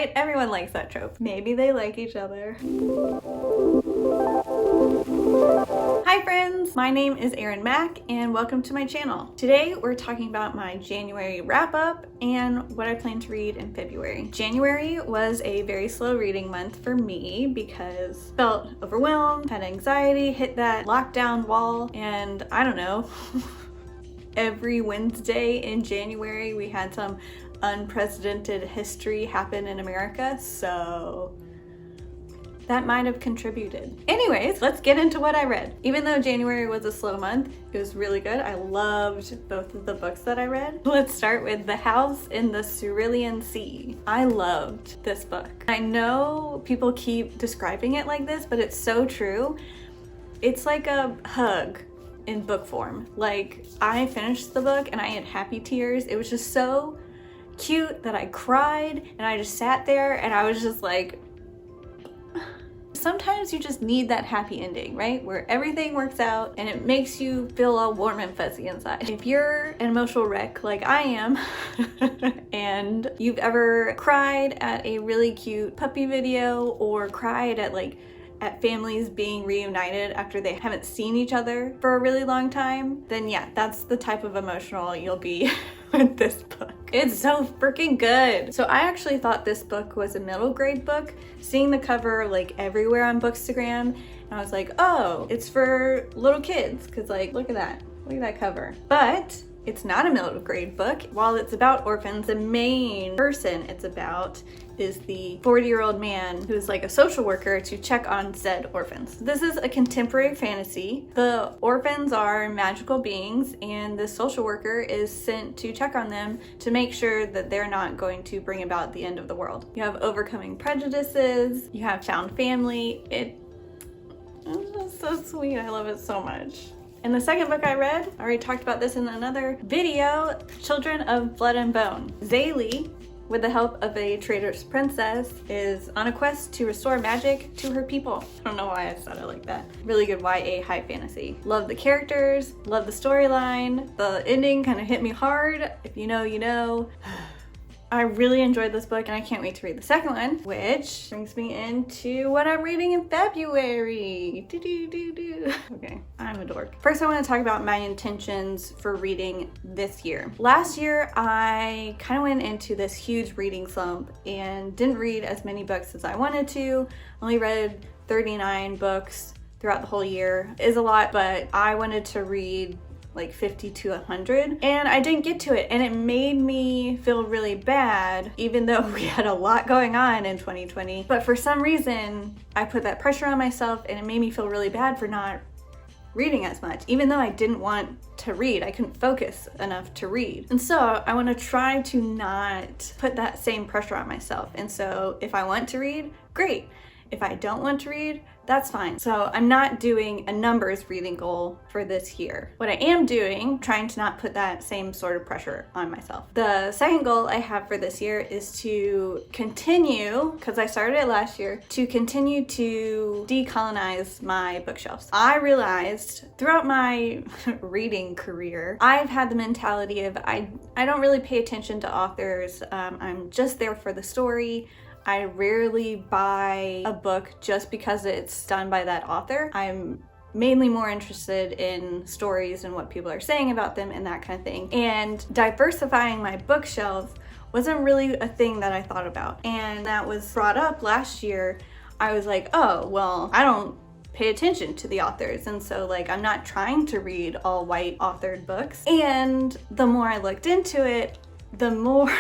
right? Everyone likes that trope. Maybe they like each other. Hi friends, my name is Erin Mack and welcome to my channel. Today we're talking about my January wrap up and what I plan to read in February. January was a very slow reading month for me because I felt overwhelmed, had anxiety, hit that lockdown wall, and I don't know, every Wednesday in January we had some unprecedented history happen in America, so that might have contributed. Anyways, let's get into what I read. Even though January was a slow month, it was really good. I loved both of the books that I read. Let's start with The House in the Cerulean Sea. I loved this book. I know people keep describing it like this, but it's so true. It's like a hug in book form. Like, I finished the book and I had happy tears. It was just so cute that I cried and I just sat there and I was just like, sometimes you just need that happy ending, right? Where everything works out and it makes you feel all warm and fuzzy inside. If you're an emotional wreck like I am, and you've ever cried at a really cute puppy video or cried at families being reunited after they haven't seen each other for a really long time, then yeah, that's the type of emotional you'll be with this book. It's so freaking good. So I actually thought this book was a middle grade book. Seeing the cover like everywhere on Bookstagram, and I was like, oh, it's for little kids, because like, look at that cover. But it's not a middle grade book. While it's about orphans, the main person it's about is the 40-year-old man who's like a social worker to check on said orphans. This is a contemporary fantasy. The orphans are magical beings and the social worker is sent to check on them to make sure that they're not going to bring about the end of the world. You have overcoming prejudices, you have found family. It's just so sweet. I love it so much. And the second book I read, I already talked about this in another video, Children of Blood and Bone. Zaylee, with the help of a traitorous princess, is on a quest to restore magic to her people. I don't know why I said it like that. Really good YA high fantasy. Love the characters, love the storyline. The ending kind of hit me hard. If you know, you know. I really enjoyed this book and I can't wait to read the second one, which brings me into what I'm reading in February. Okay, I'm a dork. First, I want to talk about my intentions for reading this year. Last year, I kind of went into this huge reading slump and didn't read as many books as I wanted to. Only read 39 books throughout the whole year. It is a lot, but I wanted to read like 50 to 100 and I didn't get to it, and it made me feel really bad even though we had a lot going on in 2020. But for some reason I put that pressure on myself and it made me feel really bad for not reading as much, even though I didn't want to read. I couldn't focus enough to read. And so I want to try to not put that same pressure on myself. And so if I want to read, great. If I don't want to read, that's fine. So I'm not doing a numbers reading goal for this year. What I am doing, trying to not put that same sort of pressure on myself. The second goal I have for this year is to continue, because I started it last year, to continue to decolonize my bookshelves. I realized throughout my reading career, I've had the mentality of I don't really pay attention to authors. I'm just there for the story. I rarely buy a book just because it's done by that author. I'm mainly more interested in stories and what people are saying about them and that kind of thing. And diversifying my bookshelf wasn't really a thing that I thought about. And that was brought up last year. I was like, oh, well, I don't pay attention to the authors, and so like I'm not trying to read all white authored books. And the more I looked into it, the more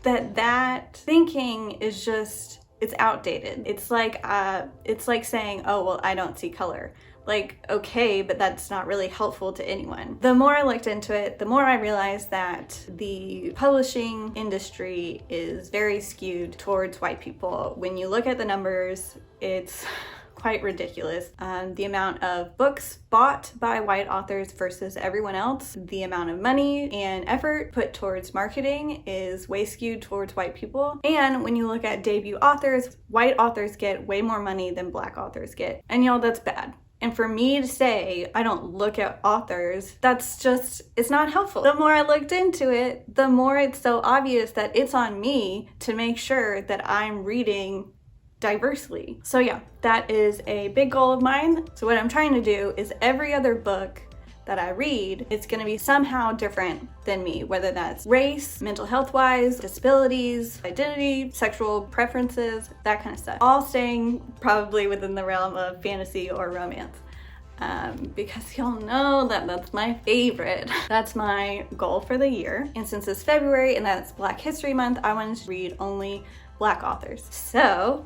that thinking is just, it's outdated. It's like saying, oh, well, I don't see color. Like, okay, but that's not really helpful to anyone. The more I looked into it, the more I realized that the publishing industry is very skewed towards white people. When you look at the numbers, it's quite ridiculous. The amount of books bought by white authors versus everyone else, the amount of money and effort put towards marketing is way skewed towards white people. And when you look at debut authors, white authors get way more money than black authors get. And y'all, that's bad. And for me to say I don't look at authors, that's just, it's not helpful. The more I looked into it, the more it's so obvious that it's on me to make sure that I'm reading diversely. So yeah, that is a big goal of mine. So what I'm trying to do is every other book that I read, it's gonna be somehow different than me, whether that's race, mental health wise, disabilities, identity, sexual preferences, that kind of stuff. All staying probably within the realm of fantasy or romance. Because y'all know that that's my favorite. That's my goal for the year. And since it's February and that's Black History Month, I wanted to read only Black authors. So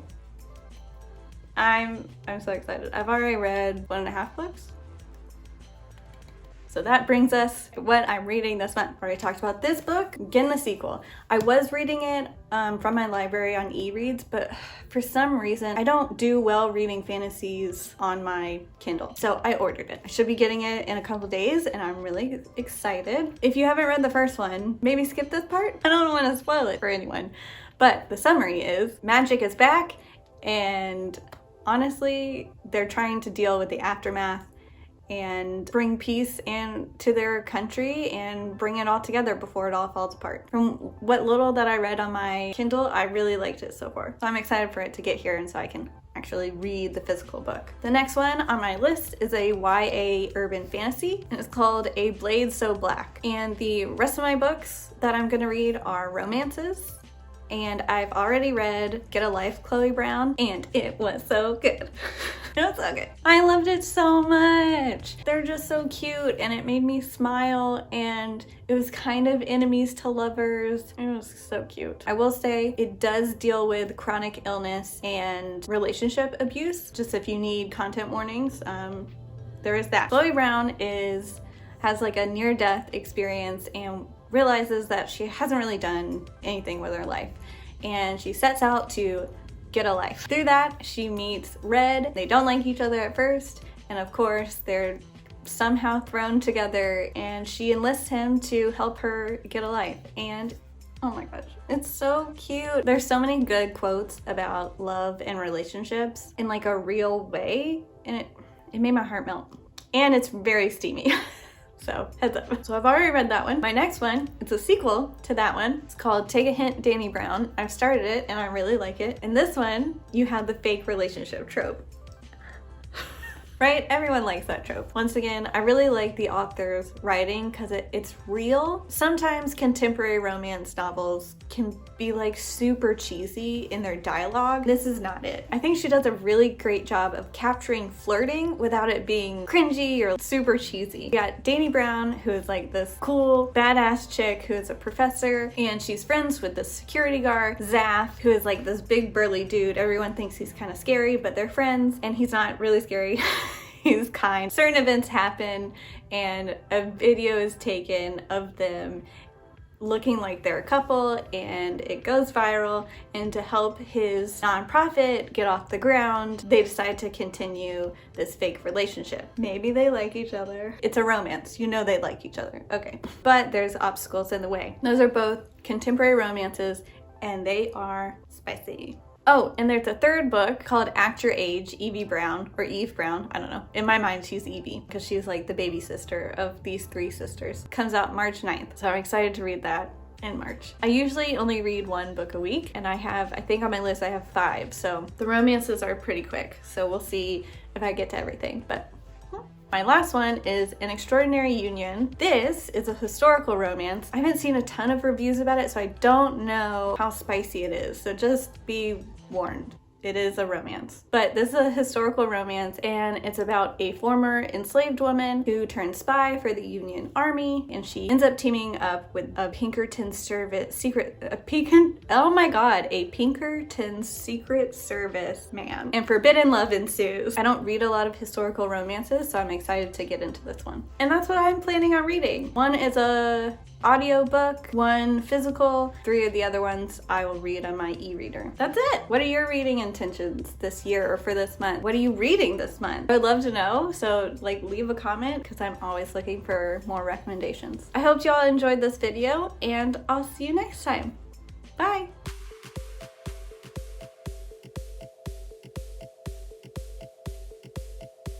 I'm so excited. I've already read 1.5 books. So that brings us to what I'm reading this month. I already talked about this book, getting the sequel. I was reading it from my library on e-reads, but for some reason, I don't do well reading fantasies on my Kindle. So I ordered it. I should be getting it in a couple days and I'm really excited. If you haven't read the first one, maybe skip this part. I don't want to spoil it for anyone. But the summary is magic is back, and honestly, they're trying to deal with the aftermath and bring peace to their country and bring it all together before it all falls apart. From what little that I read on my Kindle, I really liked it so far. So I'm excited for it to get here and so I can actually read the physical book. The next one on my list is a YA urban fantasy, and it's called A Blade So Black. And the rest of my books that I'm gonna read are romances. And I've already read Get a Life, Chloe Brown, and it was so good. It was so good. I loved it so much. They're just so cute and it made me smile, and it was kind of enemies to lovers. It was so cute. I will say it does deal with chronic illness and relationship abuse. Just if you need content warnings, there is that. Chloe Brown has like a near-death experience and realizes that she hasn't really done anything with her life, and she sets out to get a life. Through that, she meets Red. They don't like each other at first, and of course they're somehow thrown together, and she enlists him to help her get a life. And oh my gosh, it's so cute. There's so many good quotes about love and relationships in like a real way, and it made my heart melt. And it's very steamy. So heads up. So I've already read that one. My next one, it's a sequel to that one. It's called Take a Hint, Dani Brown. I've started it and I really like it. In this one, you have the fake relationship trope. Right? Everyone likes that trope. Once again, I really like the author's writing because it's real. Sometimes contemporary romance novels can be like super cheesy in their dialogue. This is not it. I think she does a really great job of capturing flirting without it being cringy or super cheesy. You got Dani Brown, who is like this cool, badass chick who is a professor, and she's friends with the security guard, Zaf, who is like this big burly dude. Everyone thinks he's kind of scary, but they're friends, and he's not really scary. He's kind. Certain events happen and a video is taken of them looking like they're a couple, and it goes viral, and to help his nonprofit get off the ground, they decide to continue this fake relationship. Maybe they like each other. It's a romance. You know they like each other. Okay. But there's obstacles in the way. Those are both contemporary romances and they are spicy. Oh, and there's a third book called Act Your Age, Evie Brown, or Eve Brown, I don't know. In my mind, she's Evie, because she's like the baby sister of these 3 sisters. Comes out March 9th, so I'm excited to read that in March. I usually only read 1 book a week, and I think on my list I have 5, so the romances are pretty quick, so we'll see if I get to everything, but my last one is An Extraordinary Union. This is a historical romance. I haven't seen a ton of reviews about it, so I don't know how spicy it is. So just be warned. It is a romance. But this is a historical romance, and it's about a former enslaved woman who turns spy for the Union Army, and she ends up teaming up with a Pinkerton Pinkerton Secret Service man. And forbidden love ensues. I don't read a lot of historical romances, so I'm excited to get into this one. And that's what I'm planning on reading. One is a audiobook, 1 physical, 3 of the other ones I will read on my e-reader. That's it. What are your reading intentions this year or for this month? What are you reading this month? I'd love to know, so like leave a comment because I'm always looking for more recommendations. I hope y'all enjoyed this video, and I'll see you next time. Bye.